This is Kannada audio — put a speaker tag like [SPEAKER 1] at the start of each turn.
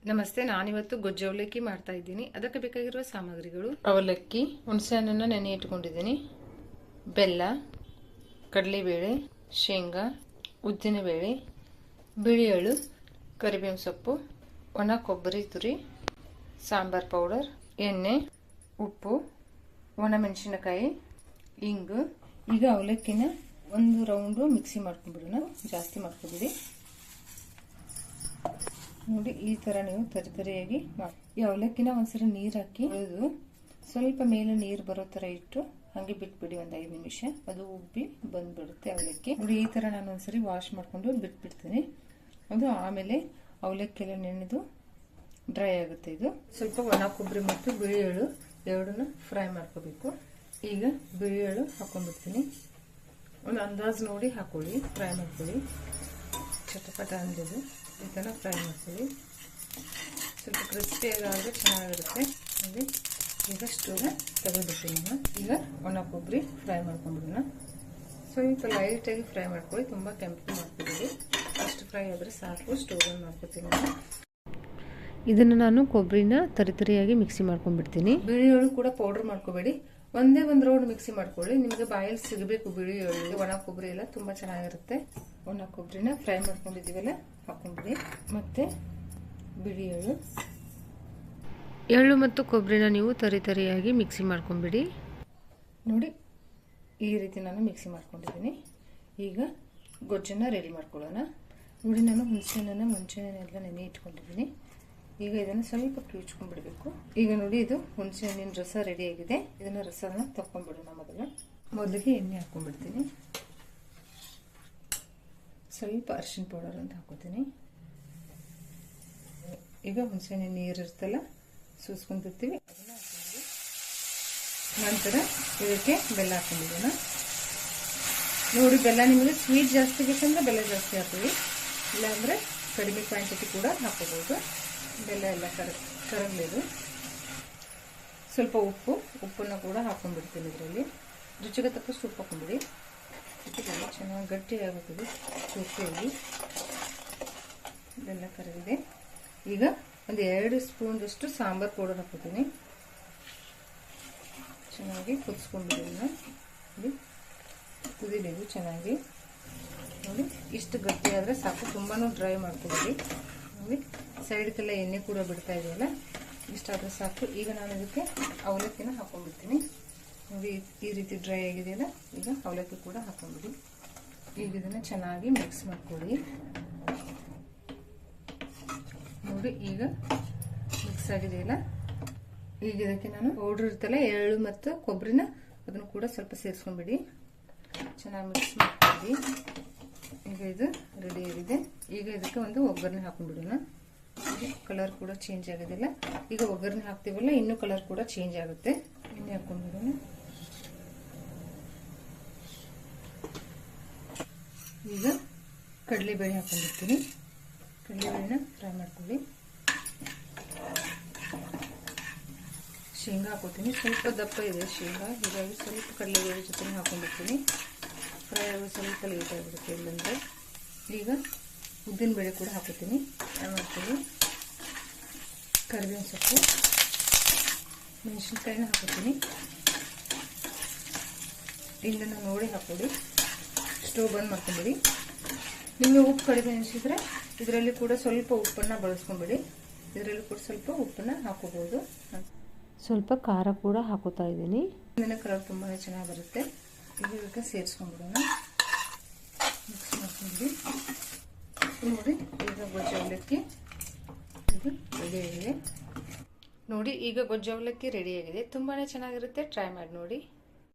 [SPEAKER 1] ನಮಸ್ತೆ, ನಾನಿವತ್ತು ಗೊಜ್ಜು ಅವಲಕ್ಕಿ ಮಾಡ್ತಾ ಇದ್ದೀನಿ. ಅದಕ್ಕೆ ಬೇಕಾಗಿರುವ ಸಾಮಗ್ರಿಗಳು:
[SPEAKER 2] ಅವಲಕ್ಕಿ, ಹುಣಸೆಹಣ್ಣನ್ನು ನೆನೆ ಇಟ್ಕೊಂಡಿದ್ದೀನಿ, ಬೆಲ್ಲ, ಕಡಲೆಬೇಳೆ, ಶೇಂಗಾ, ಉದ್ದಿನಬೇಳೆ, ಬಿಳಿ ಎಳ್ಳು, ಕರಿಬೇವಿನ ಸೊಪ್ಪು, ಒಣ ಕೊಬ್ಬರಿ ತುರಿ, ಸಾಂಬಾರ್ ಪೌಡರ್, ಎಣ್ಣೆ, ಉಪ್ಪು, ಒಣಮೆಣಸಿನಕಾಯಿ, ಇಂಗು. ಈಗ ಅವಲಕ್ಕಿನ ಒಂದು ರೌಂಡು ಮಿಕ್ಸಿ ಮಾಡ್ಕೊಂಡ್ಬಿಡೋಣ, ಜಾಸ್ತಿ ಮಾಡ್ಕೊಬಿಡಿ. ನೋಡಿ, ಈ ಥರ ನೀವು ತರಿತರಿಯಾಗಿ ಮಾಡಿ. ಈ ಅವಲಕ್ಕಿನ ಒಂದ್ಸರಿ ನೀರು ಹಾಕಿ ಉಳಿದು ಸ್ವಲ್ಪ ಮೇಲೆ ನೀರು ಬರೋ ಥರ ಇಟ್ಟು ಹಾಗೆ ಬಿಟ್ಬಿಡಿ ಒಂದು 5 ನಿಮಿಷ. ಅದು ಉಬ್ಬಿ ಬಂದ್ಬಿಡುತ್ತೆ ಅವಲಕ್ಕಿ. ನೋಡಿ, ಈ ಥರ ನಾನು ಒಂದ್ಸರಿ ವಾಶ್ ಮಾಡಿಕೊಂಡು ಬಿಟ್ಬಿಡ್ತೀನಿ. ಅದು ಆಮೇಲೆ ಅವಲಕ್ಕಿ ಎಲ್ಲ ನೆನೆದು ಡ್ರೈ ಆಗುತ್ತೆ. ಇದು ಸ್ವಲ್ಪ ಒಣ ಕೊಬ್ಬರಿ ಮತ್ತು ಬಿಳಿ ಎಳ್ಳು ಎರಡನ್ನ ಫ್ರೈ ಮಾಡ್ಕೋಬೇಕು. ಈಗ ಬಿಳಿ ಎಳ್ಳು ಹಾಕೊಂಡ್ಬಿಡ್ತೀನಿ. ಒಂದು ಅಂದಾಜು ನೋಡಿ ಹಾಕೊಳ್ಳಿ, ಫ್ರೈ ಮಾಡ್ಕೊಳ್ಳಿ. ಚಟಪಟ ಅಂದಿದ್ದು ಈ ಥರ ಫ್ರೈ ಮಾಡ್ಕೊಳ್ಳಿ. ಸ್ವಲ್ಪ ಕ್ರಿಸ್ಪಿಯಾಗಿ ಚೆನ್ನಾಗಿರುತ್ತೆ. ನೋಡಿ, ಈಗ ಸ್ಟೋವ್ ತೆಗೆದುಬಿಡ್ತೀನಿ. ಈಗ ಒಣ ಕೊಬ್ಬರಿ ಫ್ರೈ ಮಾಡ್ಕೊಂಡ್ಬಿಡೋಣ. ಸ್ವಲ್ಪ ಲೈಟಾಗಿ ಫ್ರೈ ಮಾಡ್ಕೊಳ್ಳಿ, ತುಂಬ ಕೆಂಪು ಮಾಡ್ಕೊಬೇಡಿ. ಅಷ್ಟು ಫ್ರೈ ಆದರೆ ಸಾಕು. ಸ್ಟೋವನ್ನು ಮಾಡ್ಕೊತೀನಿ.
[SPEAKER 1] ಇದನ್ನು ನಾನು ಕೊಬ್ಬರಿನ ತರಿತರಿಯಾಗಿ ಮಿಕ್ಸಿ ಮಾಡ್ಕೊಂಡ್ಬಿಡ್ತೀನಿ.
[SPEAKER 2] ಬಿಳಿ ಎಳ್ಳು ಕೂಡ ಪೌಡರ್ ಮಾಡ್ಕೋಬೇಡಿ, ಒಂದೇ ಒಂದು ರೌಂಡ್ ಮಿಕ್ಸಿ ಮಾಡ್ಕೊಳ್ಳಿ. ನಿಮಗೆ ಬಾಯಲ್ಲಿ ಸಿಗಬೇಕು ಬಿಳಿ ಎಳ್ಳು. ಒಣ ಕೊಬ್ಬರಿ ಎಲ್ಲ ತುಂಬ ಚೆನ್ನಾಗಿರುತ್ತೆ. ಒಣ ಕೊಬ್ಬರಿನ ಫ್ರೈ ಮಾಡ್ಕೊಂಡಿದ್ದೀವಲ್ಲ ಹಾಕೊಂಡ್ಬಿಡಿ. ಮತ್ತೆ ಬಿಳಿ
[SPEAKER 1] ಎಳ್ಳು ಮತ್ತು ಕೊಬ್ಬರಿನ ನೀವು ತರಿತರಿಯಾಗಿ ಮಿಕ್ಸಿ ಮಾಡ್ಕೊಂಡ್ಬಿಡಿ.
[SPEAKER 2] ನೋಡಿ, ಈ ರೀತಿ ನಾನು ಮಿಕ್ಸಿ ಮಾಡ್ಕೊಂಡಿದ್ದೀನಿ. ಈಗ ಗೊಜ್ಜನ್ನು ರೆಡಿ ಮಾಡ್ಕೊಳ್ಳೋಣ. ನೋಡಿ, ನಾನು ಹುಣಸೆಹಣ್ಣನ್ನು ಮುಂಚೆನೆಲ್ಲ ನೆನೆ ಇಟ್ಕೊಂಡಿದ್ದೀನಿ. ಈಗ ಇದನ್ನು ಸ್ವಲ್ಪ ಕಿವುಚ್ಕೊಂಡ್ಬಿಡ್ಬೇಕು. ಈಗ ನೋಡಿ, ಇದು ಹುಣಸೆಹಣ್ಣಿನ ರಸ ರೆಡಿ ಆಗಿದೆ. ಇದನ್ನ ರಸನ ತಕೊಂಡ್ಬಿಡೋಣ. ಮೊದಲಿಗೆ ಎಣ್ಣೆ ಹಾಕೊಂಡ್ಬಿಡ್ತೀನಿ. ಸ್ವಲ್ಪ ಅರಿಶಿನ ಪೌಡರ್ ಅಂತ ಹಾಕೋತೀನಿ. ಈಗ ಹುಣಸೆಹಣ್ಣಿನ ನೀರು ಇರ್ತಲ್ಲ, ಸೂಸ್ಕೊಂಡಿರ್ತೀವಿ, ಅದನ್ನ ಹಾಕೊಂಡ್ಬಿಡಿ. ನಂತರ ಇದಕ್ಕೆ ಬೆಲ್ಲ ಹಾಕೊಂಡಿರೋಣ. ನೋಡಿ, ಬೆಲ್ಲ ನಿಮಗೆ ಸ್ವೀಟ್ ಜಾಸ್ತಿ ಬೇಕಂದ್ರೆ ಬೆಲ್ಲ ಜಾಸ್ತಿ ಹಾಕೊಳ್ಳಿ, ಇಲ್ಲಾಂದ್ರೆ ಕಡಿಮೆ ಕ್ವಾಂಟಿಟಿ ಕೂಡ ಹಾಕೋಬಹುದು. ಬೆಲ್ಲ ಎಲ್ಲ ಕರಗಲಿದು. ಸ್ವಲ್ಪ ಉಪ್ಪನ್ನು ಕೂಡ ಹಾಕೊಂಡ್ಬಿಡ್ತೀನಿ. ಇದರಲ್ಲಿ ರುಚಿಗೆ ತಕ್ಕಷ್ಟು ಉಪ್ಪು ಹಾಕೊಂಡ್ಬಿಡಿ. ಚೆನ್ನಾಗಿ ಗಟ್ಟಿಯಾಗುತ್ತದೆ ಸೂಪಿಯಾಗಿ. ಇದೆಲ್ಲ ಕರಗಿದೆ. ಈಗ ಒಂದು 2 ಸ್ಪೂನ್ದಷ್ಟು ಸಾಂಬಾರ್ ಪೌಡರ್ ಹಾಕೋತೀನಿ. ಚೆನ್ನಾಗಿ ಕುದಿಸ್ಕೊಂಡಿದ್ದೀನಿ. ನೋಡಿ, ಕುದಿಲಿದು ಚೆನ್ನಾಗಿ. ನೋಡಿ, ಇಷ್ಟು ಗಟ್ಟಿ ಆದರೆ ಸಾಕು, ತುಂಬಾನು ಡ್ರೈ ಮಾಡ್ಕೊಬೇಡಿ. ನೋಡಿ, ಸೈಡ್ಗೆಲ್ಲ ಎಣ್ಣೆ ಕೂಡ ಬಿಡ್ತಾ ಇದೆಯಲ್ಲ, ಇಷ್ಟಾದರೆ ಸಾಕು. ಈಗ ನಾನು ಇದಕ್ಕೆ ಅವಲಕ್ಕಿನ ಹಾಕೊಂಡ್ಬಿಡ್ತೀನಿ. ನೋಡಿ, ಈ ರೀತಿ ಡ್ರೈ ಆಗಿದೆಯಲ್ಲ, ಈಗ ಅವಲಕ್ಕಿ ಕೂಡ ಹಾಕೊಂಡ್ಬಿಡಿ. ಈಗ ಇದನ್ನು ಚೆನ್ನಾಗಿ ಮಿಕ್ಸ್ ಮಾಡ್ಕೊಳ್ಳಿ. ನೋಡಿ, ಈಗ ಮಿಕ್ಸ್ ಆಗಿದೆಯಲ್ಲ, ಈಗ ಇದಕ್ಕೆ ನಾನು ಪೌಡರ್ ಇರ್ತಲ್ಲ, ಎಳ್ಳು ಮತ್ತು ಕೊಬ್ಬರಿನ ಅದನ್ನು ಕೂಡ ಸ್ವಲ್ಪ ಸೇರಿಸ್ಕೊಂಡ್ಬಿಡಿ. ಚೆನ್ನಾಗಿ ಮಿಕ್ಸ್ ಮಾಡ್ಕೊಳ್ಳಿ. ಈಗ ಇದು ರೆಡಿ ಆಗಿದೆ. ಈಗ ಇದಕ್ಕೆ ಒಂದು ಒಗ್ಗರಣೆ ಹಾಕೊಂಡ್ಬಿಡೋಣ. ಕಲರ್ ಕೂಡ ಚೇಂಜ್ ಆಗೋದಿಲ್ಲ. ಈಗ ಒಗ್ಗರಣೆ ಹಾಕ್ತೀವಲ್ಲ, ಇನ್ನೂ ಕಲರ್ ಕೂಡ ಚೇಂಜ್ ಆಗುತ್ತೆ. ಎಣ್ಣೆ ಹಾಕೊಂಡ್ಬಿಡೋಣ. ಈಗ ಕಡಲೆಬೇಳೆ ಹಾಕೊಂಡಿರ್ತೀನಿ. ಕಡಲೆಬೇಳೆನ ಫ್ರೈ ಮಾಡ್ಕೊಳ್ಳಿ. ಶೇಂಗಾ ಹಾಕೋತೀನಿ. ಸ್ವಲ್ಪ ದಪ್ಪ ಇದೆ ಶೇಂಗಾ, ಹೀಗಾಗಿ ಸ್ವಲ್ಪ ಕಡಲೆಬೇಳೆ ಜೊತೆ ಹಾಕೊಂಡಿರ್ತೀನಿ. ಫ್ರೈ ಆಗೋದು ಸ್ವಲ್ಪ ಲೇಟ್ ಆಗಿಬಿಡುತ್ತೆ ಇಲ್ಲಂದ್ರೆ. ಈಗ ಉದ್ದಿನಬೇಳೆ ಕೂಡ ಹಾಕೋತೀನಿ. ಫ್ರೈ ಮಾಡ್ಕೊಳ್ಳಿ. ಕರಿಬೇವಿನ ಸೊಪ್ಪು, ಮೆಣಸಿನ್ಕಾಯಿನ ಹಾಕೋತೀನಿ. ಇದನ್ನು ನೋಡಿ ಹಾಕೊಳ್ಳಿ. ಸ್ಟೋವ್ ಬಂದ್ ಮಾಡ್ಕೊಂಬಿಡಿ. ನಿಮಗೆ ಉಪ್ಪು ಕಡಿಮೆ ಅನಿಸಿದ್ರೆ ಇದರಲ್ಲಿ ಕೂಡ ಸ್ವಲ್ಪ ಉಪ್ಪನ್ನು ಬಳಸ್ಕೊಂಬಿಡಿ. ಇದರಲ್ಲಿ ಕೂಡ ಸ್ವಲ್ಪ ಉಪ್ಪನ್ನು ಹಾಕೋಬಹುದು.
[SPEAKER 1] ಸ್ವಲ್ಪ ಖಾರ ಕೂಡ ಹಾಕೋತಾ ಇದ್ದೀನಿ.
[SPEAKER 2] ಇದನ್ನ ಕಲರ್ ತುಂಬಾ ಚೆನ್ನಾಗಿ ಬರುತ್ತೆ. ಈಗ ಇದಕ್ಕೆ ಸೇರಿಸ್ಕೊಂಡ್ಬಿಡೋಣ. ಮಿಕ್ಸ್ ಮಾಡ್ಕೊಂಡ್ಬಿಡಿ. ನೋಡಿ, ಈಗ ಗೊಜ್ಜು ಅವಲಕ್ಕಿ ಇದು ರೆಡಿ ಆಗಿದೆ.
[SPEAKER 1] ನೋಡಿ, ಈಗ ಗೊಜ್ಜು ಅವಲಕ್ಕಿ ರೆಡಿ ಆಗಿದೆ. ತುಂಬಾನೇ ಚೆನ್ನಾಗಿರುತ್ತೆ. ಟ್ರೈ ಮಾಡಿ ನೋಡಿ.